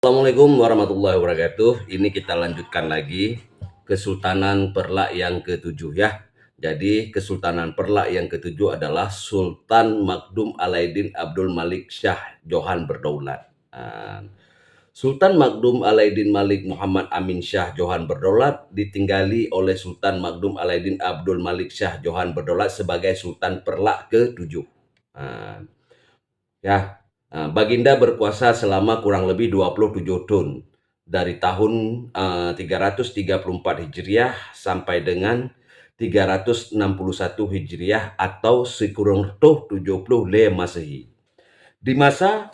Assalamualaikum warahmatullahi wabarakatuh. Ini kita lanjutkan lagi Kesultanan Perlak yang ketujuh ya. Jadi Kesultanan Perlak yang ketujuh adalah Sultan Magdum Alaidin Abdul Malik Shah Johan Berdaulat. Sultan Magdum Alaidin Malik Muhammad Amin Shah Johan Berdaulat ditinggali oleh Sultan Magdum Alaidin Abdul Malik Shah Johan Berdaulat sebagai Sultan Perlak ketujuh. Ya, Baginda berkuasa selama kurang lebih 27 tahun dari tahun 334 Hijriah sampai dengan 361 Hijriah atau sekurang 70 Masehi. Di masa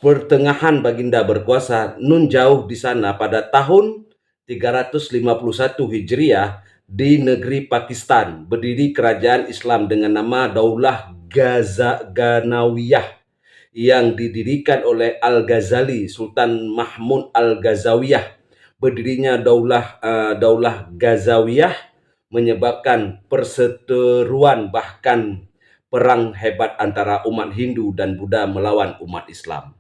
pertengahan Baginda berkuasa, nun jauh di sana pada tahun 351 Hijriah di negeri Pakistan berdiri kerajaan Islam dengan nama Daulah Ganawiyah yang didirikan oleh Al-Ghazali, Sultan Mahmud Al-Ghazawiyah. Berdirinya Daulah Ghazawiyah menyebabkan perseteruan bahkan perang hebat antara umat Hindu dan Buddha melawan umat Islam.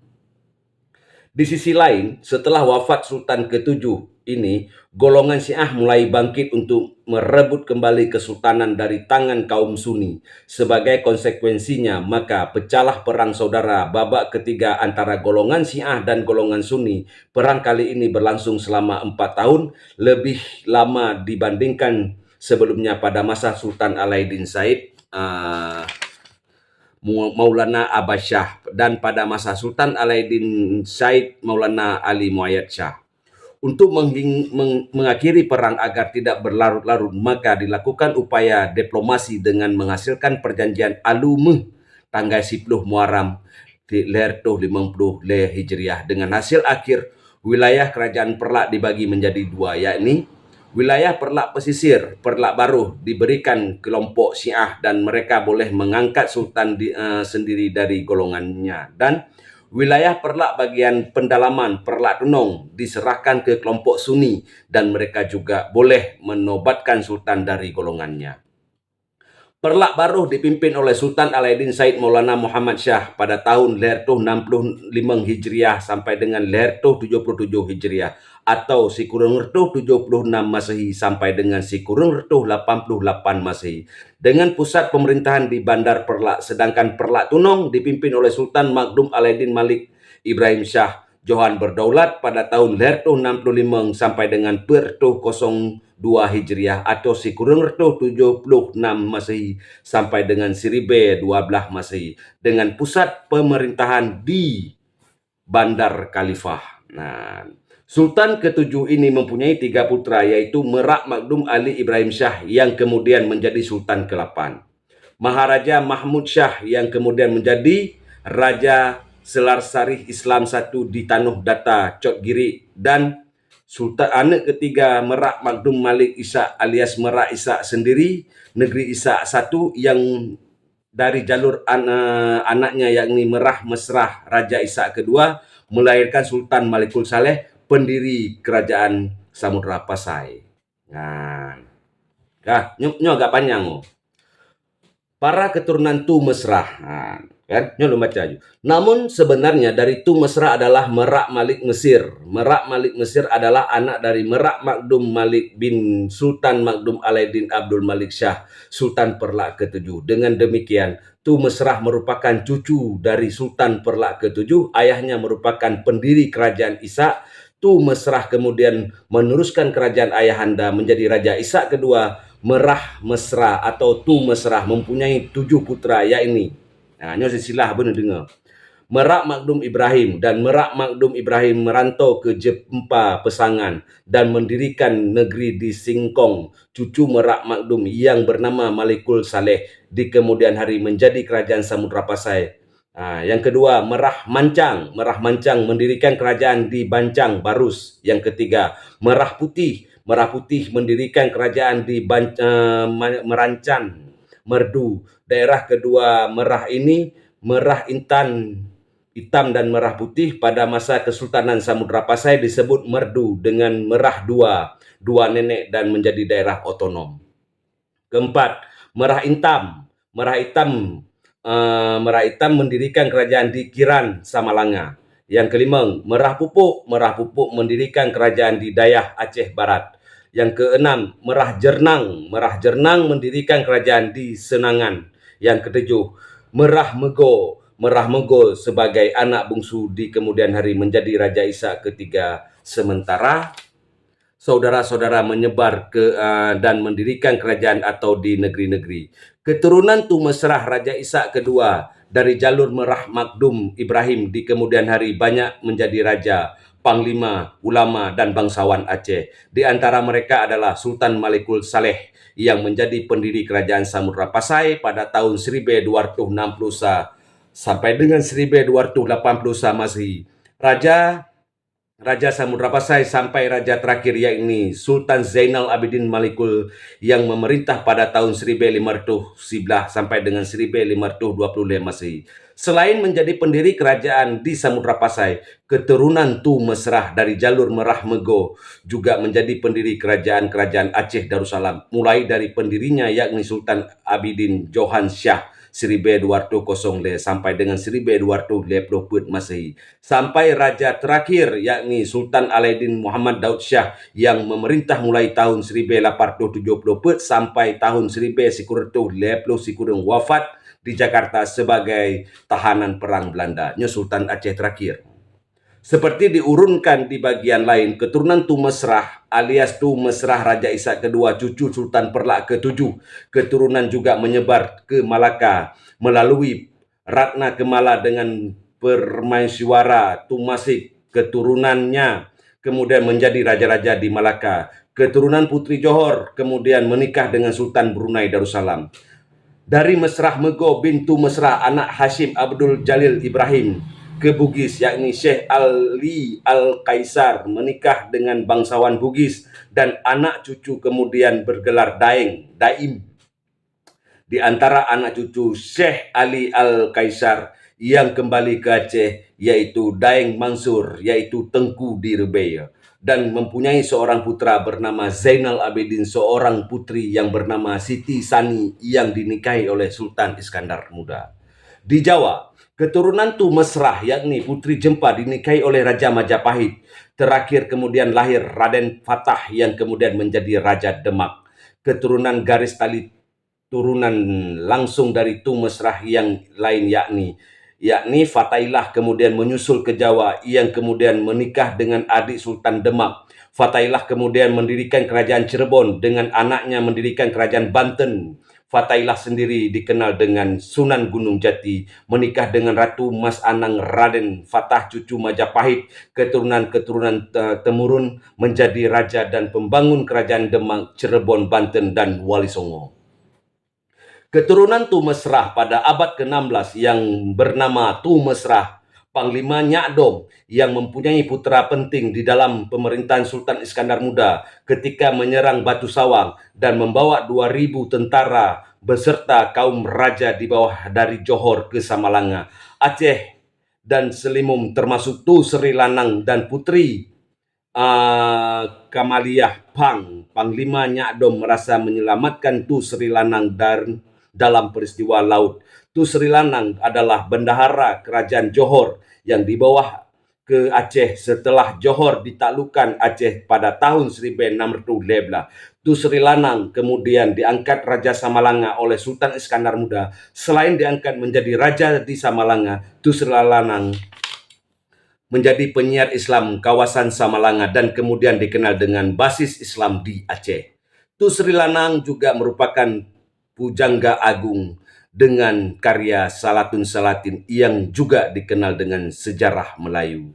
Di sisi lain, setelah wafat Sultan ketujuh ini, golongan Syiah mulai bangkit untuk merebut kembali kesultanan dari tangan kaum Sunni. Sebagai konsekuensinya, maka pecahlah perang saudara babak ketiga antara golongan Syiah dan golongan Sunni. Perang kali ini berlangsung selama 4 tahun, lebih lama dibandingkan sebelumnya pada masa Sultan Alaidin Said Maulana Abbas Shah dan pada masa Sultan Alaidin Said Maulana Ali Muayyad Shah. Untuk mengakhiri perang agar tidak berlarut-larut, maka dilakukan upaya diplomasi dengan menghasilkan perjanjian Alumeh tanggal 10 Muharram leher 50 leher Hijriah. Dengan hasil akhir, wilayah kerajaan Perlak dibagi menjadi dua, yakni wilayah Perlak Pesisir, Perlak Baruh diberikan kelompok Syiah dan mereka boleh mengangkat sultan sendiri dari golongannya, dan wilayah Perlak bagian pendalaman Perlak Tunong diserahkan ke kelompok Sunni dan mereka juga boleh menobatkan sultan dari golongannya. Perlak Baruh dipimpin oleh Sultan Alaidin Said Maulana Muhammad Shah pada tahun Lertuh 65 Hijriah sampai dengan Lertuh 77 Hijriah atau Sikurung Ertuh 76 Masehi sampai dengan Sikurung Ertuh 88 Masehi dengan pusat pemerintahan di Bandar Perlak, sedangkan Perlak Tunong dipimpin oleh Sultan Magdum Alaidin Malik Ibrahim Shah Johan Berdaulat pada tahun Lertuh 65 sampai dengan Pertuh 02 Hijriah atau Sikurung Ertuh 76 Masehi sampai dengan Siribe 12 Masehi dengan pusat pemerintahan di Bandar Khalifah. Sultan ketujuh ini mempunyai 3 putra, yaitu Merak Magdum Ali Ibrahim Shah yang kemudian menjadi Sultan ke-8, Maharaja Mahmud Shah yang kemudian menjadi Raja Selar Sarih Islam I di Tanuh Data Cotgiri, dan Sultan anak ketiga Merak Magdum Malik Ishak alias Merak Ishak sendiri, negeri Ishak I yang dari jalur anaknya yakni Merah Mesrah Raja Ishak kedua melahirkan Sultan Malikul Saleh, pendiri kerajaan Samudra Pasai. Nyo agak panjang. Para keturunan Tu Mesrah, kan? Nyo lu baca aja. Namun sebenarnya dari Tu Mesrah adalah Merak Malik Mesir. Merak Malik Mesir adalah anak dari Merak Magdum Malik bin Sultan Magdum Alaidin Abdul Malik Shah, Sultan Perlak ke-7. Dengan demikian, Tu Mesrah merupakan cucu dari Sultan Perlak ke-7. Ayahnya merupakan pendiri kerajaan Ishak. Tu Mesrah kemudian meneruskan kerajaan ayahanda menjadi Raja Ishak kedua, Merah Mesra atau Tu Mesrah, mempunyai 7 putra, yakni nyo silsilah benar dengar. Merak Magdum Ibrahim, dan Merak Magdum Ibrahim merantau ke Jempa Pesangan dan mendirikan negeri di Singkong. Cucu Merak Magdum yang bernama Malikul Saleh di kemudian hari menjadi kerajaan Samudra Pasai. Yang kedua, Merah Mancang. Merah Mancang mendirikan kerajaan di Bancang Barus. Yang ketiga, Merah Putih. Merah Putih mendirikan kerajaan di Merancan Merdu. Daerah kedua Merah ini, Merah Intan Hitam dan Merah Putih, pada masa Kesultanan Samudra Pasai disebut Merdu dengan Merah dua nenek dan menjadi daerah otonom. Keempat, Merah Hitam. Merah Hitam mendirikan kerajaan di Kiran, Samalanga. Yang kelima, Merah Pupuk. Merah Pupuk mendirikan kerajaan di Dayah Aceh Barat. Yang keenam, Merah Jernang. Merah Jernang mendirikan kerajaan di Senangan. Yang ketujuh, Merah Mego. Merah Mego sebagai anak bungsu di kemudian hari menjadi Raja Ishak ketiga. Sementara saudara-saudara menyebar dan mendirikan kerajaan atau di negeri-negeri. Keturunan Tu Mesrah Raja Ishak kedua dari jalur Merah Makdum Ibrahim di kemudian hari banyak menjadi raja, panglima, ulama dan bangsawan Aceh. Di antara mereka adalah Sultan Malikul Saleh yang menjadi pendiri kerajaan Samudra Pasai pada tahun 1260 sampai dengan 1280 Masehi. Raja Samudra Pasai sampai raja terakhir yakni Sultan Zainal Abidin Malikul yang memerintah pada tahun 1511 sampai dengan 1525 Masehi. Selain menjadi pendiri kerajaan di Samudra Pasai, keturunan Tu Mesrah dari jalur Merah Mego juga menjadi pendiri kerajaan-kerajaan Aceh Darussalam, mulai dari pendirinya yakni Sultan Abidin Johan Shah 1200 sampai dengan 1250 Masehi. Sampai raja terakhir yakni Sultan Alaidin Muhammad Daud Shah yang memerintah mulai tahun 1870 sampai tahun 1950 wafat di Jakarta sebagai tahanan perang Belanda. Nya Sultan Aceh terakhir. Seperti diurunkan di bagian lain, keturunan Tu Mesrah alias Tu Mesrah Raja Ishak kedua, cucu Sultan Perlak ke-7, keturunan juga menyebar ke Malaka melalui Ratna Kemala dengan permaiswara Tumasik, keturunannya kemudian menjadi raja-raja di Malaka. Keturunan Putri Johor kemudian menikah dengan Sultan Brunei Darussalam. Dari Mesrah Mego bin Tu Mesrah anak Hashim Abdul Jalil Ibrahim ke Bugis yakni Syekh Ali Al-Kaisar menikah dengan bangsawan Bugis dan anak cucu kemudian bergelar Daim. Di antara anak cucu Syekh Ali Al-Kaisar yang kembali ke Aceh yaitu Daeng Mansur yaitu Tengku di Rebaya dan mempunyai seorang putra bernama Zainal Abidin, seorang putri yang bernama Siti Sani yang dinikahi oleh Sultan Iskandar Muda. Di Jawa, keturunan Tu Mesrah yakni Putri Jempa dinikahi oleh Raja Majapahit. Terakhir kemudian lahir Raden Fatah yang kemudian menjadi Raja Demak. Keturunan garis tali turunan langsung dari Tu Mesrah yang lain yakni Fatailah kemudian menyusul ke Jawa yang kemudian menikah dengan adik Sultan Demak. Fatailah kemudian mendirikan kerajaan Cirebon dengan anaknya mendirikan kerajaan Banten. Fatailah sendiri dikenal dengan Sunan Gunung Jati, menikah dengan Ratu Mas Anang Raden Fatah cucu Majapahit, keturunan-keturunan temurun menjadi raja dan pembangun kerajaan Demak, Cirebon, Banten dan Wali Songo. Keturunan Tu Mesrah pada abad ke-16 yang bernama Tu Mesrah Panglima Nyak Dom yang mempunyai putra penting di dalam pemerintahan Sultan Iskandar Muda ketika menyerang Batu Sawang dan membawa 2.000 tentara beserta kaum raja di bawah dari Johor ke Samalanga, Aceh dan Selimum termasuk Tu Sri Lanang dan Putri Kamaliyah Pang. Panglima Nyak Dom merasa menyelamatkan Tu Sri Lanang dalam peristiwa laut. Tu Sri Lanang adalah bendahara kerajaan Johor yang dibawa ke Aceh setelah Johor ditaklukkan Aceh pada tahun 1611. Tu Sri Lanang kemudian diangkat Raja Samalanga oleh Sultan Iskandar Muda. Selain diangkat menjadi raja di Samalanga, Tu Sri Lanang menjadi penyiar Islam kawasan Samalanga dan kemudian dikenal dengan basis Islam di Aceh. Tu Sri Lanang juga merupakan pujangga agung dengan karya Salatun Salatin yang juga dikenal dengan sejarah Melayu.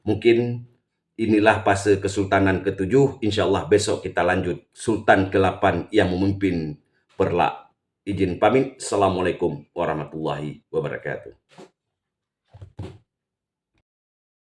Mungkin inilah fase Kesultanan ke-7. InsyaAllah besok kita lanjut Sultan ke-8 yang memimpin Perlak. Izin pamit. Assalamualaikum warahmatullahi wabarakatuh.